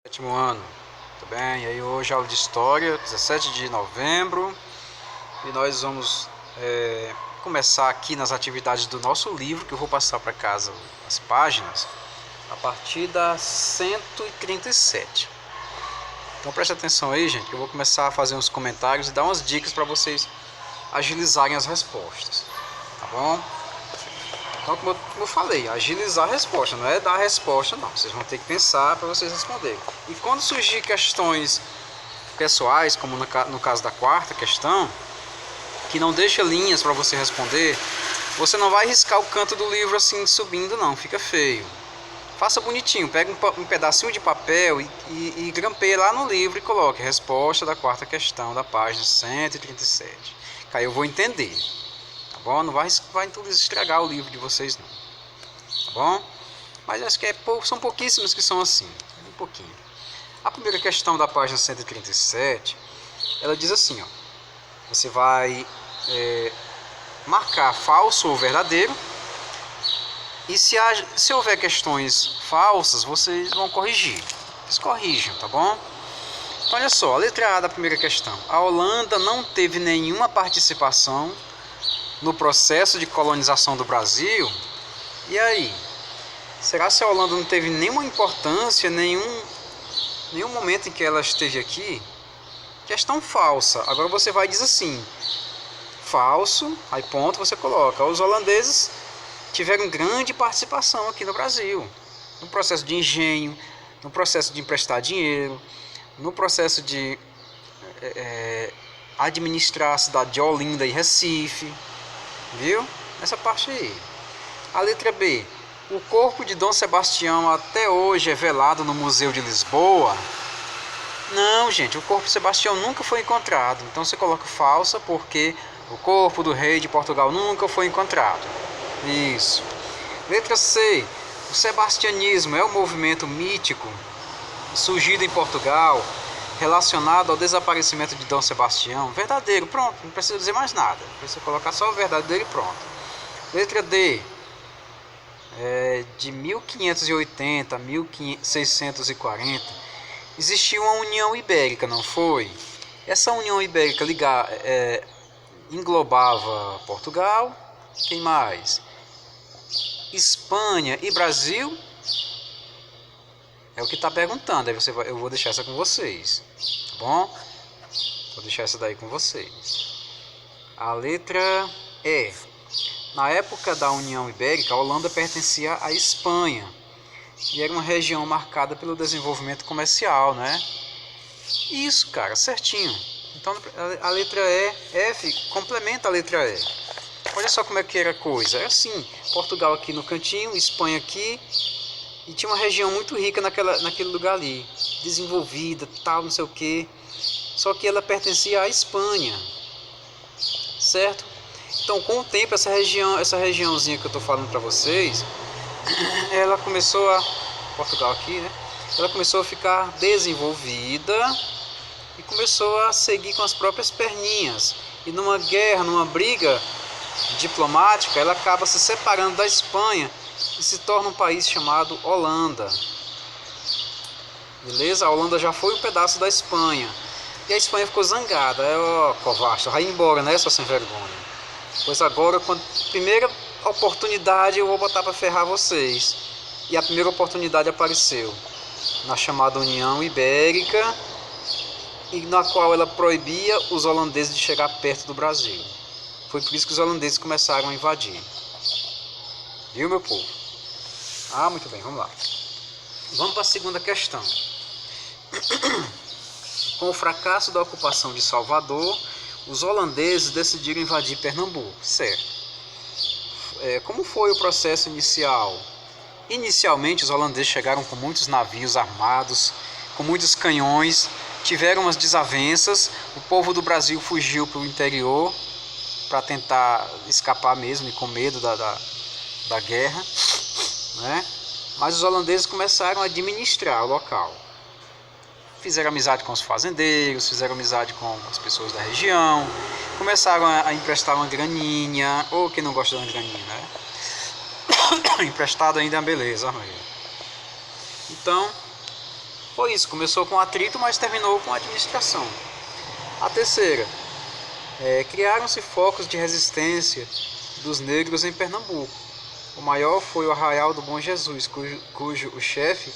Sétimo ano, tudo bem? E aí hoje aula de História, 17 de novembro, e nós vamos começar aqui nas atividades do nosso livro, que eu vou passar para casa as páginas, a partir da 137. Então preste atenção aí, gente, que eu vou começar a fazer uns comentários e dar umas dicas para vocês agilizarem as respostas, tá bom? Então, como eu falei, agilizar a resposta, não é dar a resposta, não. Vocês vão ter que pensar para vocês responderem. E quando surgir questões pessoais, como no caso da quarta questão, que não deixa linhas para você responder, você não vai riscar o canto do livro assim subindo, não, fica feio. Faça bonitinho, pega um pedacinho de papel e grampeie lá no livro e coloque resposta da quarta questão da página 137. Que aí eu vou entender. Bom, não vai estragar o livro de vocês não, tá bom? Mas acho que são pouquíssimos que são assim, um pouquinho. A primeira questão da página 137, ela diz assim, ó, você vai marcar falso ou verdadeiro, e se houver questões falsas, vocês vão corrigir, vocês corrijam, tá bom? Então olha só, a letra A da primeira questão, a Holanda não teve nenhuma participação no processo de colonização do Brasil. E aí? Será que a Holanda não teve nenhuma importância, nenhum momento em que ela esteve aqui? Questão falsa. Agora você vai dizer assim, falso, aí ponto, você coloca. Os holandeses tiveram grande participação aqui no Brasil, no processo de engenho, no processo de emprestar dinheiro, no processo de administrar a cidade de Olinda e Recife. Viu? Essa parte aí. A letra B. O corpo de Dom Sebastião até hoje é velado no Museu de Lisboa. Não, gente, o corpo de Sebastião nunca foi encontrado. Então você coloca falsa porque o corpo do rei de Portugal nunca foi encontrado. Isso. Letra C. O sebastianismo é um movimento mítico surgido em Portugal relacionado ao desaparecimento de Dom Sebastião. Verdadeiro, pronto, não precisa dizer mais nada. Precisa colocar só o verdadeiro e pronto. Letra D. De 1580 a 1640 existiu uma União Ibérica, não foi? Essa União Ibérica englobava Portugal, quem mais? Espanha e Brasil? É o que está perguntando, aí eu vou deixar essa com vocês, tá bom? Vou deixar essa daí com vocês. A letra E. Na época da União Ibérica, a Holanda pertencia à Espanha e era uma região marcada pelo desenvolvimento comercial, né? Isso, cara, certinho. Então a letra F complementa a letra E. Olha só como é que era a coisa. É assim, Portugal aqui no cantinho, Espanha aqui. E tinha uma região muito rica naquele lugar ali, desenvolvida, tal, não sei o que. Só que ela pertencia à Espanha, certo? Então, com o tempo, essa regiãozinha que eu estou falando para vocês, ela começou Portugal aqui, né? Ela começou a ficar desenvolvida e começou a seguir com as próprias perninhas. E numa guerra, numa briga diplomática, ela acaba se separando da Espanha e se torna um país chamado Holanda. Beleza? A Holanda já foi um pedaço da Espanha. E a Espanha ficou zangada. Covarde, vai embora, né, sua sem vergonha? Pois agora, primeira oportunidade, eu vou botar para ferrar vocês. E a primeira oportunidade apareceu na chamada União Ibérica, e na qual ela proibia os holandeses de chegar perto do Brasil. Foi por isso que os holandeses começaram a invadir. Viu, meu povo? Ah, muito bem, vamos lá. Vamos para a segunda questão. Com o fracasso da ocupação de Salvador, os holandeses decidiram invadir Pernambuco, certo? Como foi o processo inicial? Inicialmente, os holandeses chegaram com muitos navios armados, com muitos canhões, tiveram umas desavenças, o povo do Brasil fugiu para o interior para tentar escapar mesmo e com medo da guerra, né? Mas os holandeses começaram a administrar o local. Fizeram amizade com os fazendeiros, fizeram amizade com as pessoas da região, começaram a emprestar uma graninha, ou quem não gosta de uma graninha, né? Emprestado ainda é uma beleza, então Foi isso, começou com atrito, mas terminou com administração. A terceira, criaram-se focos de resistência dos negros em Pernambuco. O maior foi o Arraial do Bom Jesus, cujo o chefe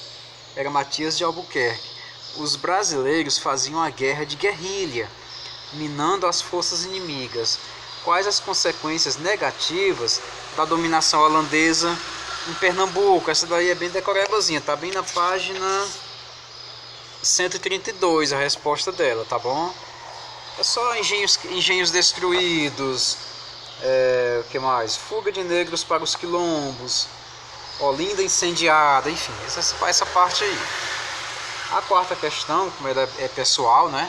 era Matias de Albuquerque. Os brasileiros faziam a guerra de guerrilha, minando as forças inimigas. Quais as consequências negativas da dominação holandesa em Pernambuco? Essa daí é bem decorebazinha, tá bem na página 132 a resposta dela, tá bom? É só engenhos destruídos, o que mais? Fuga de negros para os quilombos, Olinda incendiada, enfim, essa parte aí. A quarta questão, como é pessoal, né?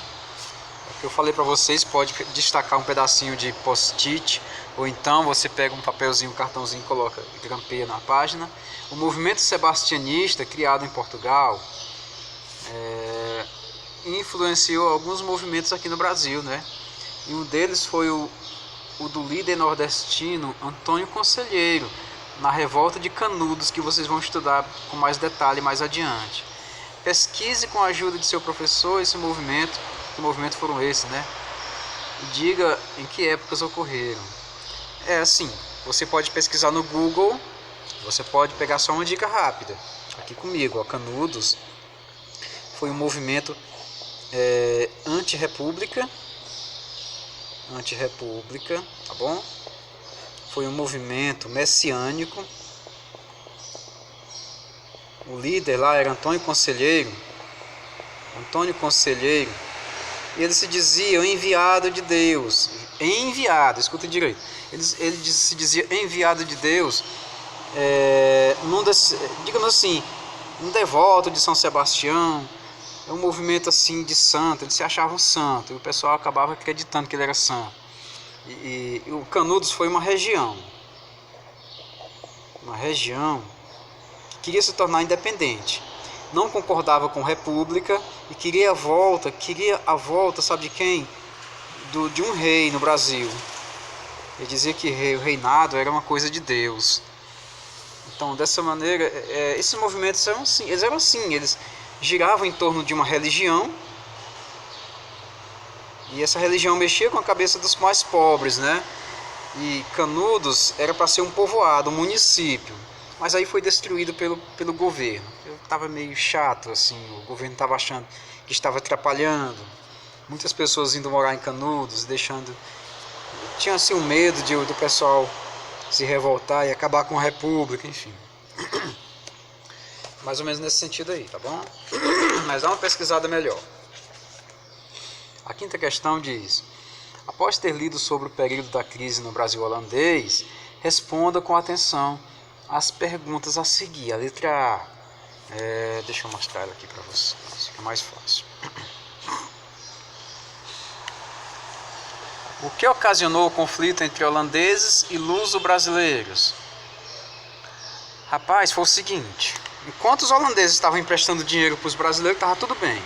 O que eu falei para vocês, pode destacar um pedacinho de post-it, ou então você pega um papelzinho, um cartãozinho, coloca, grampeia na página. O movimento sebastianista, criado em Portugal, influenciou alguns movimentos aqui no Brasil, né? E um deles foi o do líder nordestino Antônio Conselheiro, na revolta de Canudos, que vocês vão estudar com mais detalhe mais adiante. Pesquise com a ajuda de seu professor esse movimento, que movimentos foram esses, né? E diga em que épocas ocorreram. É assim, você pode pesquisar no Google, você pode pegar só uma dica rápida. Aqui comigo, ó, Canudos foi um movimento anti-república, tá bom? Foi um movimento messiânico. O líder lá era Antônio Conselheiro, e ele se dizia enviado de Deus. Escuta direito. Ele se dizia enviado de Deus, digamos assim, um devoto de São Sebastião. É um movimento assim de santo, ele se achava um santo, e o pessoal acabava acreditando que ele era santo. E o Canudos foi uma região que queria se tornar independente, não concordava com a república e queria a volta, sabe de quem? De um rei no Brasil. Ele dizia que o reinado era uma coisa de Deus. Então, dessa maneira, esses movimentos eram assim, eles giravam em torno de uma religião, e essa religião mexia com a cabeça dos mais pobres, né? E Canudos era para ser um povoado, um município, mas aí foi destruído pelo governo. Estava meio chato, assim, o governo estava achando que estava atrapalhando, muitas pessoas indo morar em Canudos, tinha assim um medo do pessoal se revoltar e acabar com a república, enfim. Mais ou menos nesse sentido aí, tá bom? Mas dá uma pesquisada melhor. A quinta questão diz: após ter lido sobre o período da crise no Brasil holandês, responda com atenção as perguntas a seguir. A letra A. Deixa eu mostrar ela aqui para vocês, fica mais fácil. O que ocasionou o conflito entre holandeses e luso-brasileiros? Rapaz, foi o seguinte: enquanto os holandeses estavam emprestando dinheiro para os brasileiros, estava tudo bem.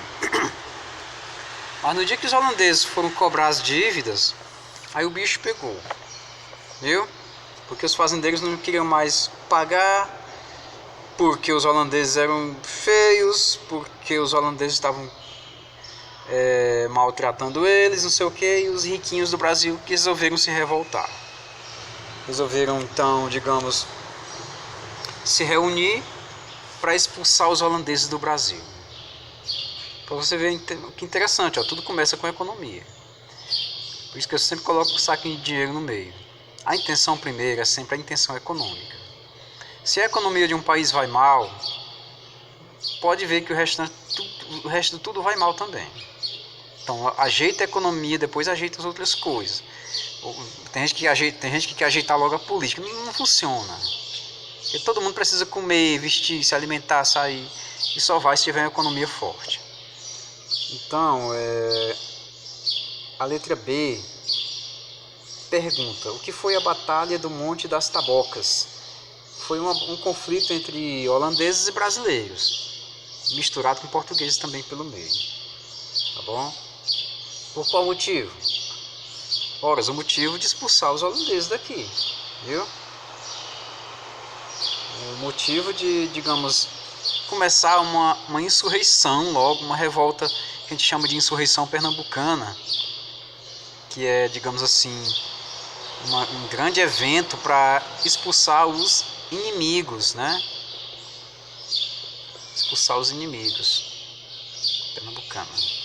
Mas no dia que os holandeses foram cobrar as dívidas, aí o bicho pegou, viu? Porque os fazendeiros não queriam mais pagar, porque os holandeses eram feios, porque os holandeses estavam maltratando eles, não sei o que, e os riquinhos do Brasil que resolveram se revoltar. Resolveram então, digamos, se reunir para expulsar os holandeses do Brasil. Para você ver que interessante, ó, tudo começa com a economia. Por isso que eu sempre coloco um saquinho de dinheiro no meio. A intenção primeira é sempre a intenção econômica. Se a economia de um país vai mal, pode ver que o resto de tudo vai mal também. Então ajeita a economia, depois ajeita as outras coisas. Tem gente que quer ajeitar logo a política. Não funciona. Porque todo mundo precisa comer, vestir, se alimentar, sair. E só vai se tiver uma economia forte. Então, a letra B pergunta: o que foi a Batalha do Monte das Tabocas? Foi um conflito entre holandeses e brasileiros, misturado com portugueses também pelo meio. Tá bom? Por qual motivo? Ora, o motivo de expulsar os holandeses daqui, viu? O motivo de, digamos, começar uma insurreição logo, uma revolta que a gente chama de insurreição pernambucana, que é, digamos assim, um grande evento para expulsar os inimigos, né? Expulsar os inimigos pernambucanos.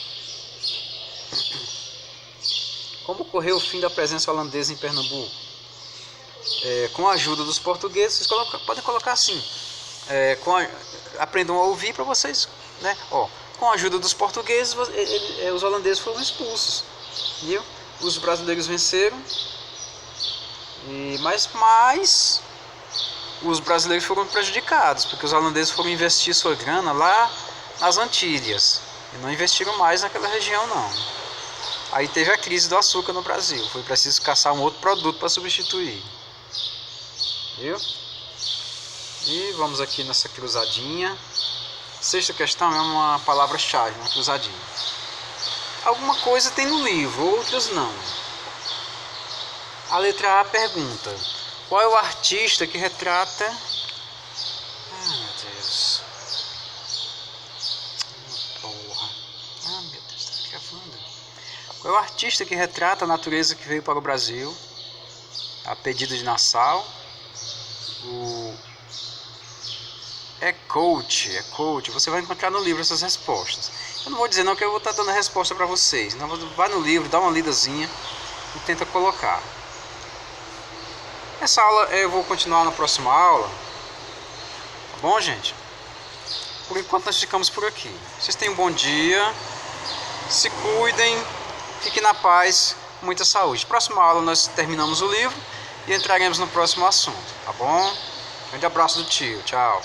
Como ocorreu o fim da presença holandesa em Pernambuco? Com a ajuda dos portugueses, vocês podem colocar assim, aprendam a ouvir para vocês, né? Com a ajuda dos portugueses, os holandeses foram expulsos, viu? Os brasileiros venceram, mas os brasileiros foram prejudicados, porque os holandeses foram investir sua grana lá nas Antilhas e não investiram mais naquela região não. Aí teve a crise do açúcar no Brasil, foi preciso caçar um outro produto para substituir, viu? E vamos aqui nessa cruzadinha. Sexta questão é uma palavra-chave, uma cruzadinha. Alguma coisa tem no livro, outras não. A letra A pergunta: qual é o artista que retrata... Ah, meu Deus. Porra. Ah, meu Deus, tá gravando. Qual é o artista que retrata a natureza que veio para o Brasil, a pedido de Nassau? É coach. Você vai encontrar no livro essas respostas. Eu não vou dizer não que eu vou estar dando a resposta para vocês. Não, vai no livro, dá uma lidazinha e tenta colocar. Essa aula eu vou continuar na próxima aula. Tá bom, gente? Por enquanto nós ficamos por aqui. Vocês tenham um bom dia. Se cuidem. Fiquem na paz. Muita saúde. Próxima aula nós terminamos o livro e entraremos no próximo assunto. Tá bom? Grande abraço do tio. Tchau.